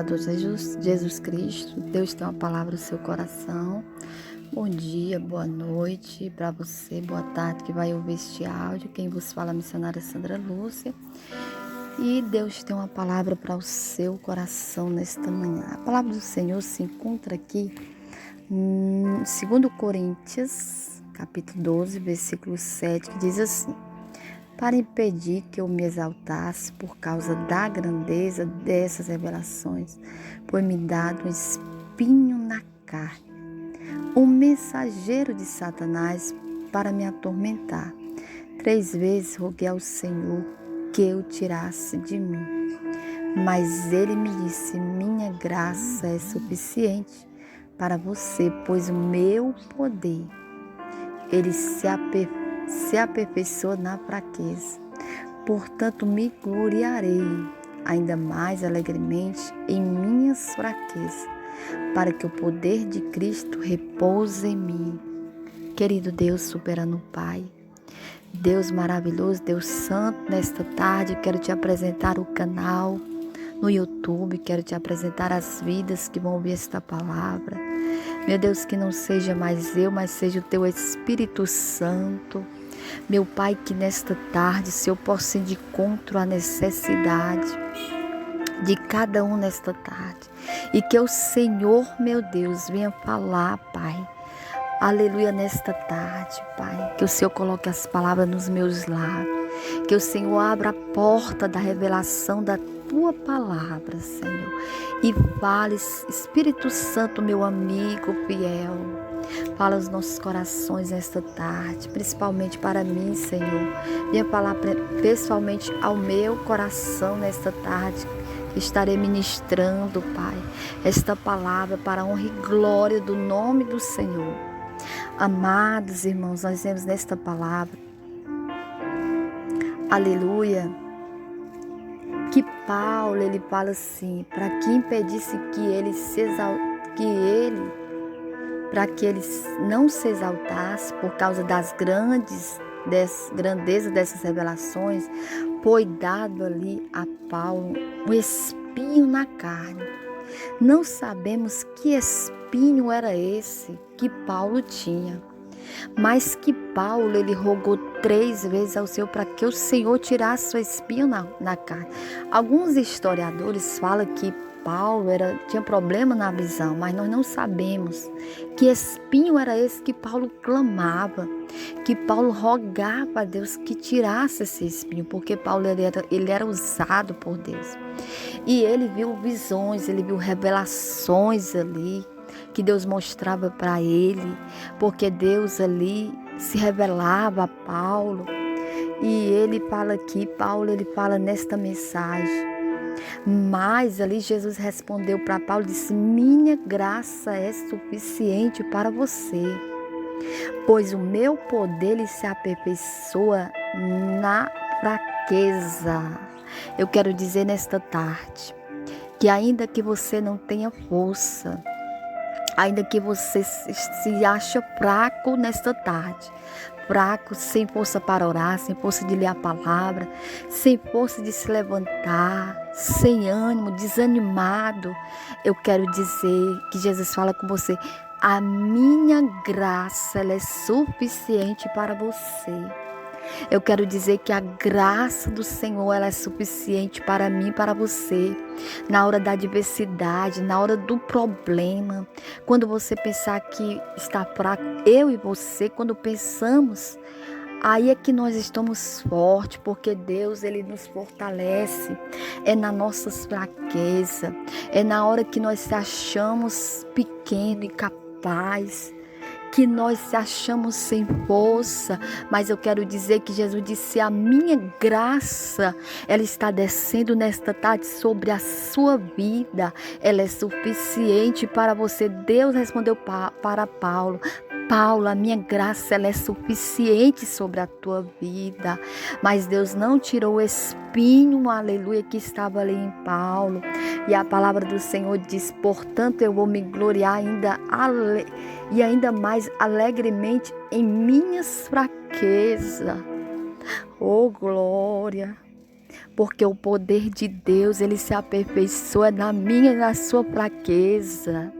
Salvador Jesus Cristo. Deus tem uma palavra no seu coração. Bom dia, boa noite para você, boa tarde que vai ouvir este áudio. Quem vos fala é a missionária Sandra Lúcia. E Deus tem uma palavra para o seu coração nesta manhã. A palavra do Senhor se encontra aqui em 2 Coríntios, capítulo 12, versículo 7, que diz assim: para impedir que eu me exaltasse por causa da grandeza dessas revelações, foi-me dado um espinho na carne, um mensageiro de Satanás para me atormentar. 3 vezes roguei ao Senhor que o tirasse de mim, mas ele me disse: minha graça é suficiente para você, pois o meu poder, ele se aperfeiçoa na fraqueza. Portanto, me gloriarei ainda mais alegremente em minhas fraquezas, para que o poder de Cristo repouse em mim. Querido Deus, soberano Pai, Deus maravilhoso, Deus santo, nesta tarde quero te apresentar o canal no YouTube, quero te apresentar as vidas que vão ouvir esta palavra. Meu Deus, que não seja mais eu, mas seja o teu Espírito Santo. Meu Pai, que nesta tarde, Senhor, possa ir de encontro à necessidade de cada um nesta tarde. E que o Senhor, meu Deus, venha falar, Pai. Aleluia, nesta tarde, Pai. Que o Senhor coloque as palavras nos meus lábios. Que o Senhor abra a porta da revelação da tua palavra, Senhor. E fale, Espírito Santo, meu amigo fiel. Fala os nossos corações nesta tarde, principalmente para mim, Senhor. Venha falar pessoalmente ao meu coração nesta tarde. Estarei ministrando, Pai, esta palavra para a honra e glória do nome do Senhor. Amados irmãos, nós vemos nesta palavra, aleluia, que Paulo, ele fala assim, para que impedisse para que ele não se exaltasse por causa das grandezas dessas revelações, foi dado ali a Paulo um espinho na carne. Não sabemos que espinho era esse que Paulo tinha, mas que Paulo, ele rogou 3 vezes ao Senhor para que o Senhor tirasse o espinho na carne. Alguns historiadores falam que Paulo tinha problema na visão, mas nós não sabemos que espinho era esse que Paulo clamava, que Paulo rogava a Deus que tirasse esse espinho, porque Paulo ele era usado por Deus. E ele viu visões, ele viu revelações ali, que Deus mostrava para ele, porque Deus ali se revelava a Paulo. E ele fala aqui, Paulo, ele fala nesta mensagem. Mas ali Jesus respondeu para Paulo e disse: minha graça é suficiente para você, pois o meu poder ele se aperfeiçoa na fraqueza. Eu quero dizer nesta tarde que ainda que você não tenha força, ainda que você se ache fraco nesta tarde, fraco, sem força para orar, sem força de ler a palavra, sem força de se levantar, sem ânimo, desanimado, eu quero dizer que Jesus fala com você: a minha graça ela é suficiente para você. Eu quero dizer que a graça do Senhor ela é suficiente para mim e para você. Na hora da adversidade, na hora do problema, quando você pensar que está fraco, eu e você, quando pensamos, aí é que nós estamos fortes, porque Deus ele nos fortalece. É nas nossas fraquezas, é na hora que nós se achamos pequeno e capaz, que nós se achamos sem força, mas eu quero dizer que Jesus disse: a minha graça, ela está descendo nesta tarde sobre a sua vida, ela é suficiente para você. Deus respondeu para Paulo: Paulo, a minha graça ela é suficiente sobre a tua vida. Mas Deus não tirou o espinho, aleluia, que estava ali em Paulo. E a palavra do Senhor diz: portanto eu vou me gloriar ainda mais alegremente em minhas fraquezas. Oh glória! porque o poder de Deus, ele se aperfeiçoa na minha e na sua fraqueza.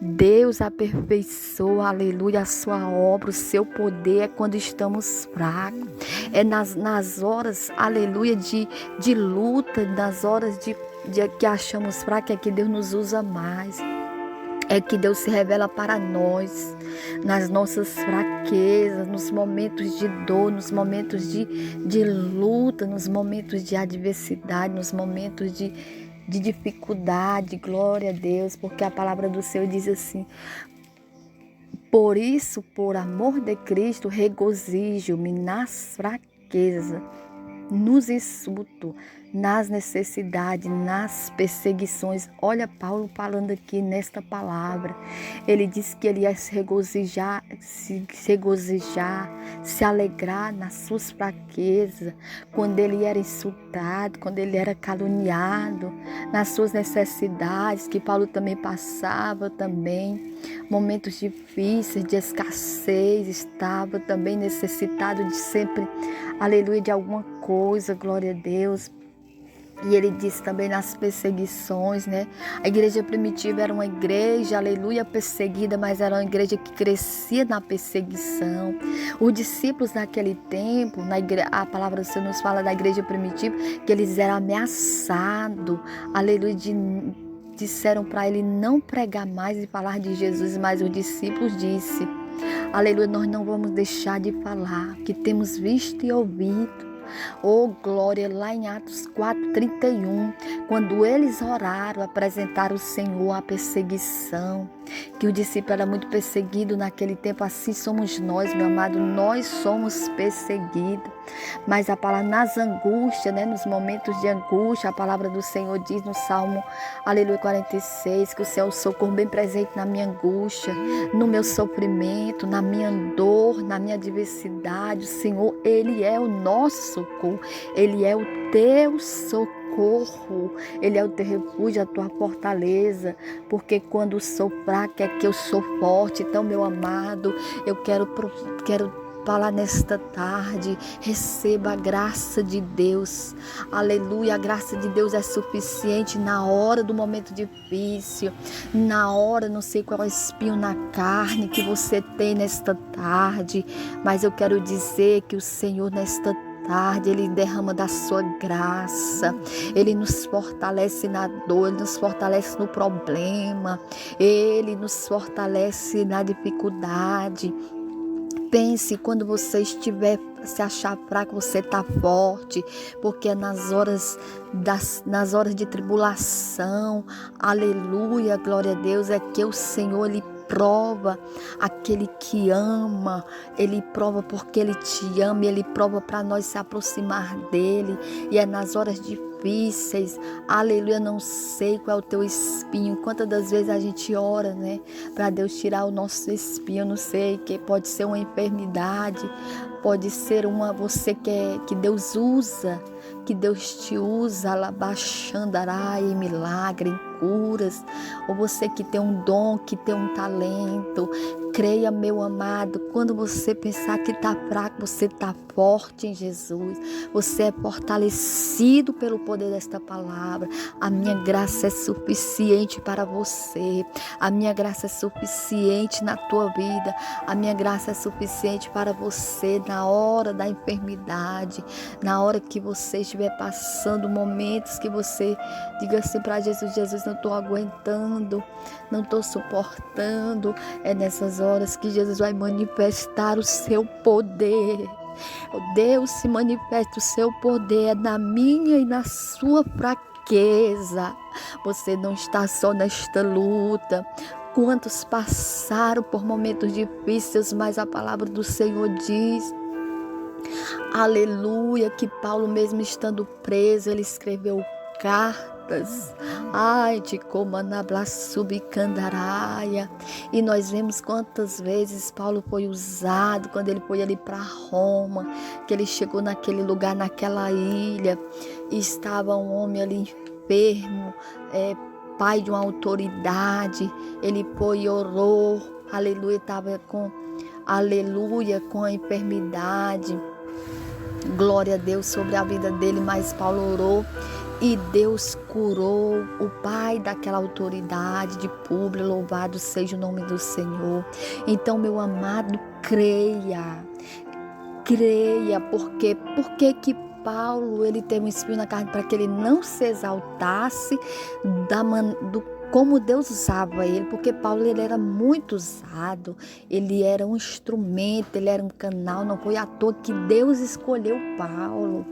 Deus aperfeiçoa, aleluia, a sua obra, o seu poder é quando estamos fracos. É nas horas, aleluia, de luta, nas horas de que achamos fracos, é que Deus nos usa mais. É que Deus se revela para nós, nas nossas fraquezas, nos momentos de dor, nos momentos de luta, nos momentos de adversidade, nos momentos de dificuldade. Glória a Deus, porque a palavra do Senhor diz assim: por isso, por amor de Cristo, regozijo-me nas fraquezas, nos insultos, nas necessidades, nas perseguições. Olha Paulo falando aqui nesta palavra. Ele disse que ele ia se regozijar, se alegrar nas suas fraquezas, quando ele era insultado, quando ele era caluniado, nas suas necessidades, que Paulo também passava também, momentos difíceis, de escassez, estava também necessitado de sempre, aleluia, de alguma coisa, glória a Deus. E ele disse também nas perseguições, né? A igreja primitiva era uma igreja, aleluia, perseguida, mas era uma igreja que crescia na perseguição. Os discípulos naquele tempo, a palavra do Senhor nos fala da igreja primitiva, que eles eram ameaçados, aleluia, disseram para ele não pregar mais e falar de Jesus, mas os discípulos disseram, aleluia, nós não vamos deixar de falar, que temos visto e ouvido. Oh, glória, lá em Atos 4:31, quando eles oraram, apresentaram o Senhor à perseguição, que o discípulo era muito perseguido naquele tempo, assim somos nós, meu amado, nós somos perseguidos, mas a palavra nas angústias, né, nos momentos de angústia, a palavra do Senhor diz no Salmo, aleluia, 46, que o Senhor é o socorro bem presente na minha angústia, no meu sofrimento, na minha dor, na minha adversidade. O Senhor, Ele é o nosso socorro, Ele é o teu socorro, Ele é o teu refúgio, a tua fortaleza, porque quando sou fraca é que eu sou forte. Então, meu amado, eu quero falar nesta tarde, receba a graça de Deus, aleluia, a graça de Deus é suficiente na hora do momento difícil, na hora, não sei qual é o espinho na carne que você tem nesta tarde, mas eu quero dizer que o Senhor nesta tarde, Ele derrama da sua graça, Ele nos fortalece na dor, Ele nos fortalece no problema, Ele nos fortalece na dificuldade. Pense, quando você estiver se achar fraco, você está forte, porque é nas horas de tribulação, aleluia, glória a Deus, é que o Senhor, Ele prova aquele que ama, Ele prova porque Ele te ama, Ele prova para nós se aproximar dEle, e é nas horas difíceis, aleluia, não sei qual é o teu espinho, quantas das vezes a gente ora, né, para Deus tirar o nosso espinho, não sei, que pode ser uma enfermidade, pode ser você que Deus usa, que Deus te usa, alabaxandará em milagre, em curas, ou você que tem um dom, que tem um talento. Creia, meu amado, quando você pensar que está fraco, você está forte em Jesus, você é fortalecido pelo poder desta palavra. A minha graça é suficiente para você, a minha graça é suficiente na tua vida, a minha graça é suficiente para você na hora da enfermidade, na hora que você estiver passando momentos que você diga assim para Jesus: Jesus, não estou aguentando, não estou suportando. É nessas horas que Jesus vai manifestar o seu poder. Deus se manifesta o seu poder na minha e na sua fraqueza. Você não está só nesta luta. Quantos passaram por momentos difíceis, mas a palavra do Senhor diz, aleluia, que Paulo, mesmo estando preso, ele escreveu cartas. Ai, de Comanabla Subcandaraia. E nós vemos quantas vezes Paulo foi usado quando ele foi ali para Roma, que ele chegou naquele lugar, naquela ilha, e estava um homem ali enfermo, pai de uma autoridade. Ele foi e orou, aleluia, estava com a enfermidade. glória a Deus sobre a vida dele, mas Paulo orou e Deus curou o pai daquela autoridade de Públio. Louvado seja o nome do Senhor. Então, meu amado, creia, porque que Paulo, ele teve um espinho na carne para que ele não se exaltasse como Deus usava ele, porque Paulo, ele era muito usado, ele era um instrumento, ele era um canal. Não foi à toa que Deus escolheu Paulo.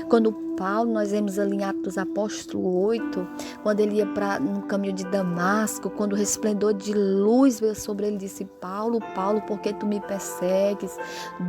Quando Paulo, nós vemos ali em Atos dos Apóstolos 8, quando ele ia no caminho de Damasco, quando o resplendor de luz veio sobre ele, disse: Paulo, Paulo, por que tu me persegues?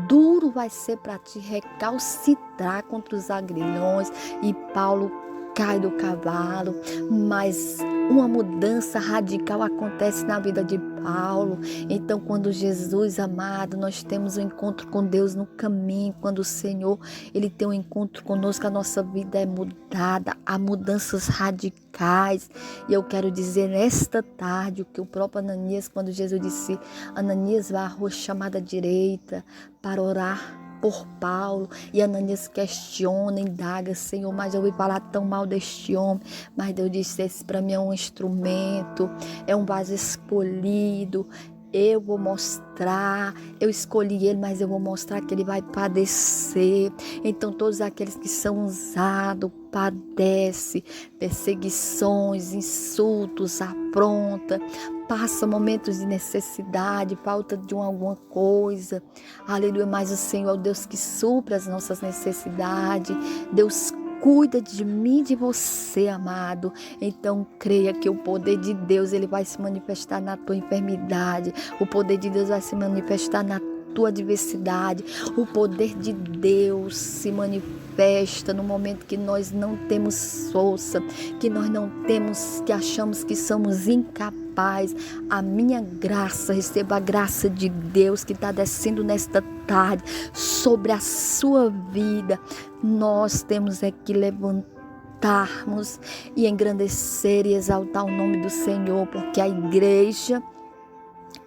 Duro vai ser para ti recalcitrar contra os agrilhões. E Paulo cai do cavalo, mas uma mudança radical acontece na vida de Paulo. Então, quando Jesus, amado, nós temos um encontro com Deus no caminho, quando o Senhor, ele tem um encontro conosco, a nossa vida é mudada, há mudanças radicais. E eu quero dizer nesta tarde o que o próprio Ananias, quando Jesus disse: Ananias, vá à rua chamada direita para orar por Paulo, e Ananias questiona, indaga: Senhor, mas eu ouvi falar tão mal deste homem. Mas Deus disse: esse para mim é um instrumento, é um vaso escolhido. Eu vou mostrar, eu escolhi ele, mas eu vou mostrar que ele vai padecer. Então, todos aqueles que são usados, padecem perseguições, insultos, afronta, passa momentos de necessidade, falta de alguma coisa. Aleluia, mas o Senhor é o Deus que supre as nossas necessidades. Deus cuida de mim e de você, amado. Então creia que o poder de Deus, ele vai se manifestar na tua enfermidade. O poder de Deus vai se manifestar na tua adversidade. O poder de Deus se manifesta no momento que nós não temos força, que nós não temos, que achamos que somos incapazes. A minha graça, receba a graça de Deus que está descendo nesta tarde sobre a sua vida. Nós temos que levantarmos e engrandecer e exaltar o nome do Senhor, porque a igreja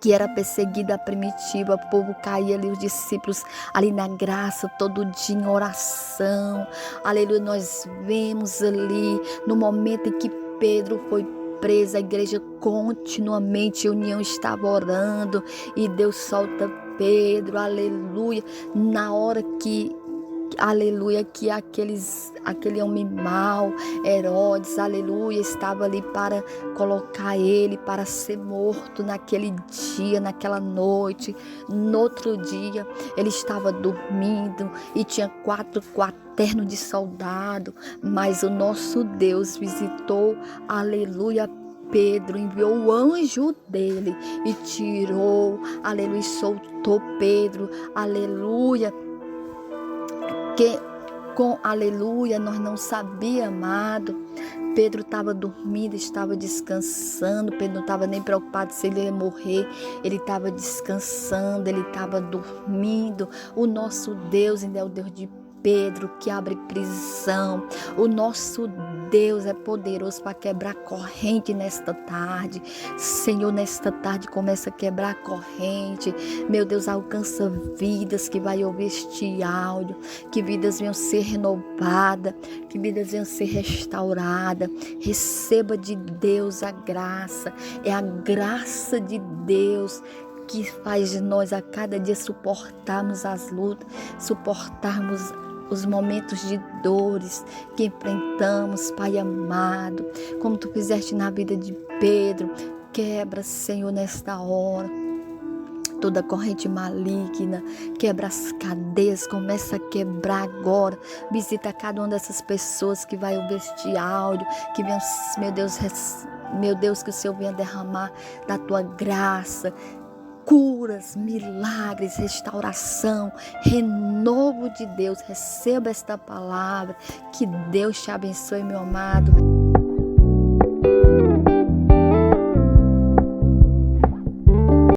que era perseguida, a primitiva, o povo caía ali, os discípulos ali na graça, todo dia em oração. Aleluia, nós vemos ali no momento em que Pedro foi preso, a igreja continuamente, a união estava orando e Deus solta Pedro, aleluia, na hora que aleluia, que aquele homem mau, Herodes, aleluia, estava ali para colocar ele para ser morto naquele dia, naquela noite. No outro dia, ele estava dormindo e tinha quatro quaternos de soldado, mas o nosso Deus visitou, aleluia, Pedro, enviou o anjo dele e tirou, aleluia, soltou Pedro, aleluia, que com aleluia nós não sabíamos, amado. Pedro estava dormindo, estava descansando. Pedro não estava nem preocupado se ele ia morrer. Ele estava descansando, ele estava dormindo. O nosso Deus ainda é o Deus de Pedro, que abre prisão. O nosso Deus é poderoso para quebrar corrente nesta tarde. Senhor, nesta tarde começa a quebrar corrente. Meu Deus, alcança vidas que vai ouvir este áudio. Que vidas venham ser renovadas, que vidas venham ser restauradas. Receba de Deus a graça. É a graça de Deus que faz de nós a cada dia suportarmos as lutas, suportarmos os momentos de dores que enfrentamos, Pai amado, como Tu fizeste na vida de Pedro. Quebra, Senhor, nesta hora toda corrente maligna, quebra as cadeias, começa a quebrar agora. Visita cada uma dessas pessoas que vai ouvir este áudio, que venham, meu Deus, que o Senhor venha derramar da Tua graça, curas, milagres, restauração, renovo de Deus. Receba esta palavra. Que Deus te abençoe, meu amado.